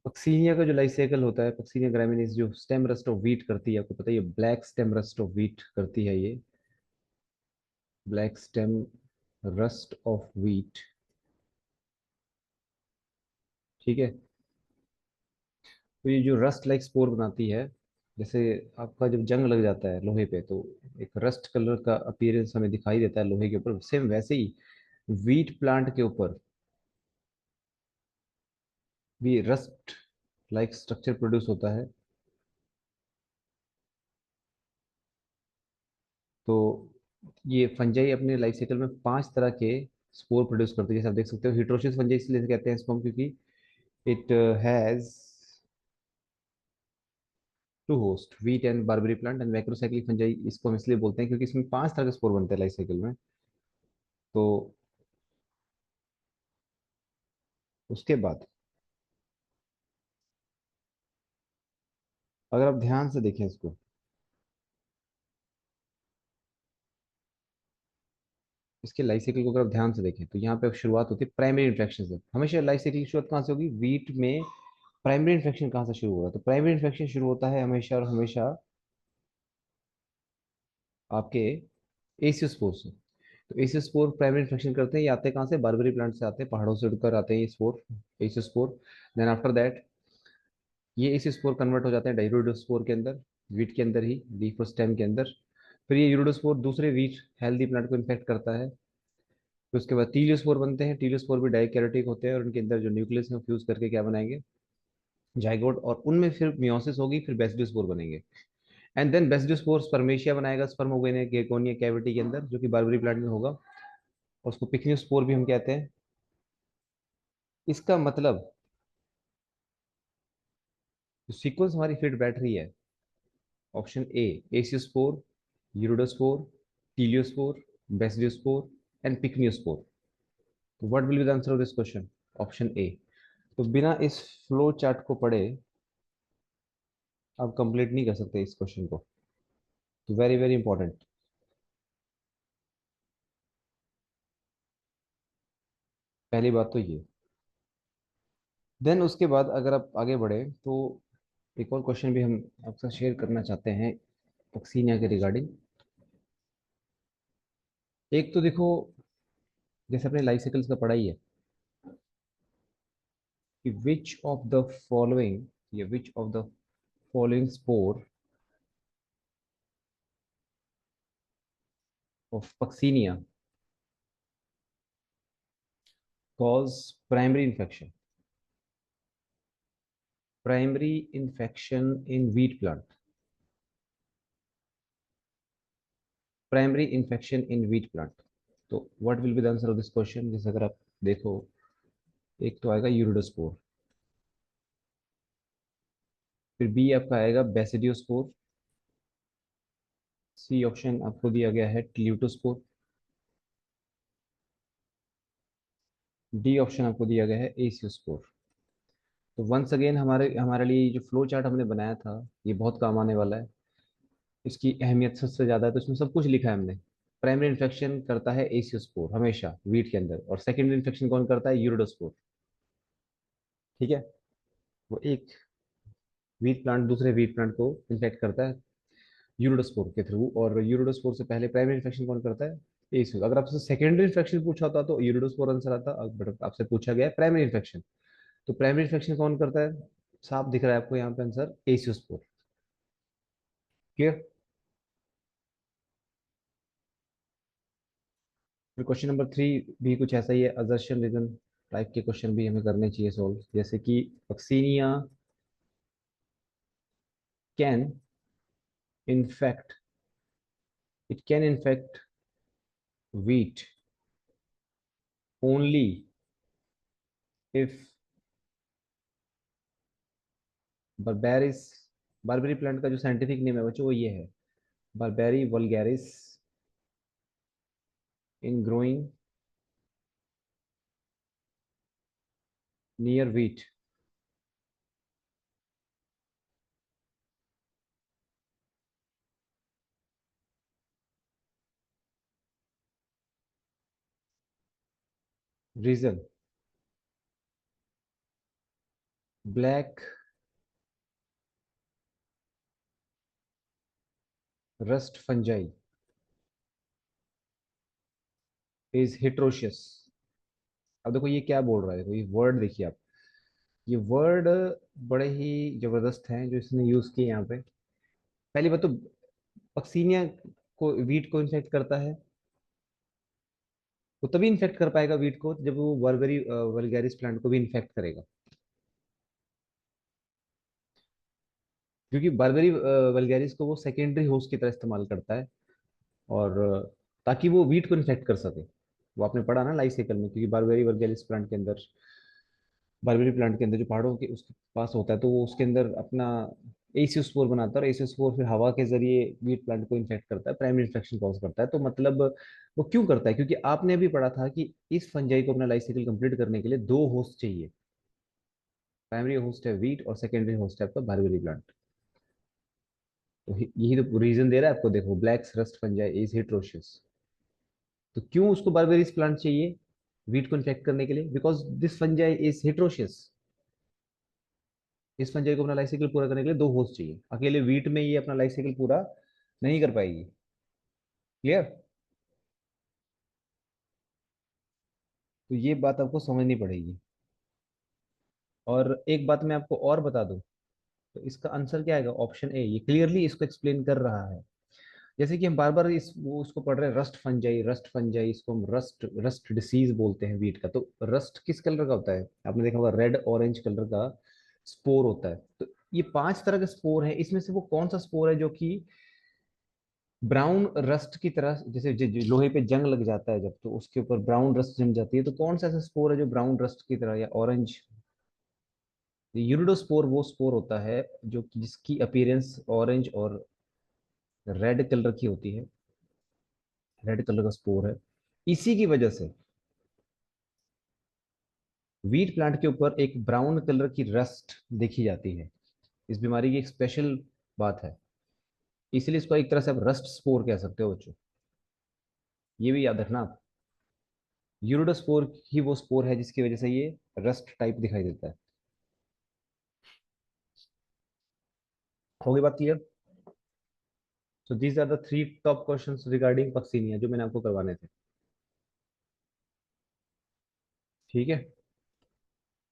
Puccinia का जो life cycle होता है, पक्सीनिया ग्रामिनीज जो स्टेम रस्ट ऑफ व्हीट करती है, आपको पता है ये black stem rust of wheat करती है ये। Black stem rust of wheat. ठीक है। तो ये जो रस्ट लाइक स्पोर बनाती है, जैसे आपका जब जंग लग जाता है लोहे पे तो एक रस्ट कलर का अपीयरेंस हमें दिखाई देता है लोहे के ऊपर, सेम वैसे ही व्हीट प्लांट के ऊपर भी रस्ट लाइक स्ट्रक्चर प्रोड्यूस होता है। तो ये फंजाई अपने लाइफ साइकिल में 5 तरह के स्पोर प्रोड्यूस करते हैं, जैसे आप देख सकते हो। हिट्रोसिस फंजाई इसलिए कहते हैं इसको हम क्योंकि it has two host, wheat and barberry plant, and macrocyclic fungi इसको हम इसलिए बोलते हैं क्योंकि इसमें 5 तरह के स्पोर बनते हैं लाइफ साइकिल में। तो उसके बाद अगर आप ध्यान से देखें इसको, इसके लाइफ साइकिल को अगर आप ध्यान से देखें तो यहाँ पे शुरुआत होती है प्राइमरी इन्फेक्शन से। हमेशा लाइफ साइकिल की शुरुआत कहाँ से होगी? वीट में प्राइमरी इन्फेक्शन कहाँ से शुरू हो रहा है? तो प्राइमरी इन्फेक्शन शुरू होता है हमेशा और हमेशा आपके एसियोस्पोर से। तो एसियोस्पोर प्राइमरी इन्फेक्शन करते हैं, ये आते हैं कहाँ से? बारबेरी प्लांट से आते हैं, पहाड़ों से उड़कर आते हैं ये spore, aeciospore. Then after that ये एसियोस्पोर कन्वर्ट हो जाते हैं डायरोडोस्पोर के अंदर, वीट के अंदर ही, लीफ और स्टेम के अंदर। फिर ये यूरोडोस्पोर दूसरे वीट हेल्दी प्लांट को इन्फेक्ट करता है। फिर उसके बाद टीलियोस्पोर बनते हैं। टीलियोस्पोर भी डाइकैरोटिक होते हैं और उनके अंदर जो न्यूक्लियस है फ्यूज करके क्या बनाएंगे? जाइगोट, और उनमें फिर मियोसिस होगी, फिर बेसिडोस्पोर बनेंगे। एंड देन बेसिडोस्पोर स्पर्मेशिया बनाएगा स्पर्मोगेनिया गेकोनिया कैविटी के अंदर, जो कि बारबरी प्लांट में होगा, और उसको पिक्नियोस्पोर भी हम कहते हैं। इसका मतलब सीक्वेंस हमारी फिट बैठ रही है। Option A, aeciospore, urediospore, teliospore, basidiospore and pycniospore. तो what will be the answer of this question? Option A. तो बिना इस फ्लो चार्ट को पढ़े आप कंप्लीट नहीं कर सकते इस क्वेश्चन को। तो वेरी वेरी इंपॉर्टेंट। पहली बात तो ये। देन उसके बाद अगर आप आगे बढ़े तो एक और क्वेश्चन भी हम आपसे शेयर करना चाहते हैं पक्सीनिया के रिगार्डिंग। एक तो देखो, जैसे अपने लाइफ साइकिल्स का पढ़ाई है कि विच ऑफ द फॉलोइंग, या which of the following spore of puccinia cause primary infection, primary infection in wheat plant, primary infection in wheat plant. तो what will be the answer of this question? जैसे अगर आप देखो, एक तो आएगा यूरिडोस्पोर, फिर बी आपका आएगा बेसिडियोस्पोर, सी ऑप्शन आपको दिया गया है ट्यूटोस्पोर, डी ऑप्शन आपको दिया गया है एसियोस्पोर। तो वंस अगेन हमारे लिए जो फ्लो चार्ट हमने बनाया था ये बहुत काम आने वाला है। इसकी अहमियत सबसे ज्यादा है, तो इसमें सब कुछ लिखा है हमने। प्राइमरी इन्फेक्शन करता है एसियोस्पोर हमेशा वीट के अंदर, और सेकेंडरी इन्फेक्शन कौन करता है? यूरिडोस्पोर। ठीक है। वो एक वीट प्लांट दूसरे वीट प्लांट को इन्फेक्ट करता है यूरोडोस्पोर के थ्रू, और यूरोडोस्पोर से पहले प्राइमरी इन्फेक्शन कौन करता है? एसियो। अगर आपसे सेकेंडरी इन्फेक्शन पूछा होता तो यूरोडोस्पोर आंसर आता, बट आपसे पूछा गया है प्राइमरी इन्फेक्शन। तो प्राइमरी इन्फेक्शन कौन करता है? साफ दिख रहा है आपको यहाँ पे आंसर, एसियोस्पोर। क्लियर? फिर क्वेश्चन नंबर 3 भी कुछ ऐसा ही है, असर्शन रीजन टाइप के क्वेश्चन भी हमें करने चाहिए सोल्व, जैसे कि puccinia can infect, it can infect wheat only if barbaris, barberry plant का जो साइंटिफिक नेम है बच्चों वो ये है, berberis vulgaris, in growing near wheat। Reason, black rust fungi is heteroecious. अब देखो ये क्या बोल रहा है, देखो ये वर्ड देखिए आप, ये वर्ड बड़े ही जबरदस्त हैं जो इसने यूज किए यहाँ पे। पहली बात तो पक्सीनिया को, वीट को इन्फेक्ट करता है, वो तभी इन्फेक्ट कर पाएगा वीट को जब वो बर्बरी वल्गैरिस प्लांट को भी इन्फेक्ट करेगा। क्योंकि बर्बरी वल्गैरिस को वो सेकेंडरी होस्ट की तरह इस्तेमाल करता है, और ताकि वो वीट को इन्फेक्ट कर सके। वो आपने पढ़ा ना लाइफ साइकिल में, क्योंकि बर्बरी वल्गैरिस प्लांट के अंदर, बर्बरी प्लांट के अंदर जो पहाड़ों के उसके पास होता है, तो वो उसके अंदर अपना एसियोस्पोर बनाता है, और एसियोस्पोर फिर हवा के जरिए वीट प्लांट को इन्फेक्ट करता है, प्राइमरी इन्फेक्शन कॉज करता है। तो मतलब वो क्यों करता है, क्योंकि आपने अभी पढ़ा था कि इस फंजाई को अपना लाइफ साइकिल कंप्लीट करने के लिए दो होस्ट चाहिए। प्राइमरी होस्ट है वीट और सेकेंडरी होस्ट है आपका बर्बरी प्लांट। तो यही तो रीजन दे रहा है आपको, देखो ब्लैक रस्ट फंजाई इज हेट्रोशियस। तो क्यों उसको बारबेरिस प्लांट चाहिए वीट को इन्फेक्ट करने के लिए, बिकॉज दिस फंजाई इज हेट्रोशियस। इस फंजाई को अपना लाइफ साइकिल पूरा करने के लिए दो होस्ट चाहिए, अकेले वीट में ये अपना लाइफ साइकिल पूरा नहीं कर पाएगी। क्लियर? तो ये बात आपको समझनी पड़ेगी। और एक बात मैं आपको और बता दूं, तो इसका आंसर क्या आएगा, ऑप्शन ए, ये क्लियरली इसको एक्सप्लेन कर रहा है। जैसे कि हम बार बार इस वो उसको पढ़ रहे हैं, रस्ट फंजाई, रस्ट फंजाई, इसको हम रस्ट रस्ट डिसीज बोलते हैं वीट का। तो रस्ट किस कलर का होता है, आपने देखा होगा रेड ऑरेंज कलर का स्पोर होता है। तो ये पांच तरह के स्पोर है, इसमें से वो कौन सा स्पोर है जो कि ब्राउन रस्ट की तरह, जैसे लोहे पे जंग लग जाता है जब, तो उसके ऊपर ब्राउन रस्ट जम जाती है, तो कौन सा ऐसा स्पोर है जो ब्राउन रस्ट की तरह या ऑरेंज। यूरिडोस्पोर वो स्पोर होता है जो कि जिसकी अपीयरेंस ऑरेंज और रेड कलर की होती है, रेड कलर का स्पोर है। इसी की वजह से वीट प्लांट के ऊपर एक ब्राउन कलर की रस्ट देखी जाती है। इस बीमारी की एक स्पेशल बात है, इसलिए इसको एक तरह से आप रस्ट स्पोर कह सकते हो बच्चों। ये भी याद रखना आप, यूरिडोस्पोर ही वो स्पोर है जिसकी वजह से ये रस्ट टाइप दिखाई देता है। होगी बात clear? So these are the three top questions regarding Puccinia जो मैंने आपको करवाने थे। ठीक है।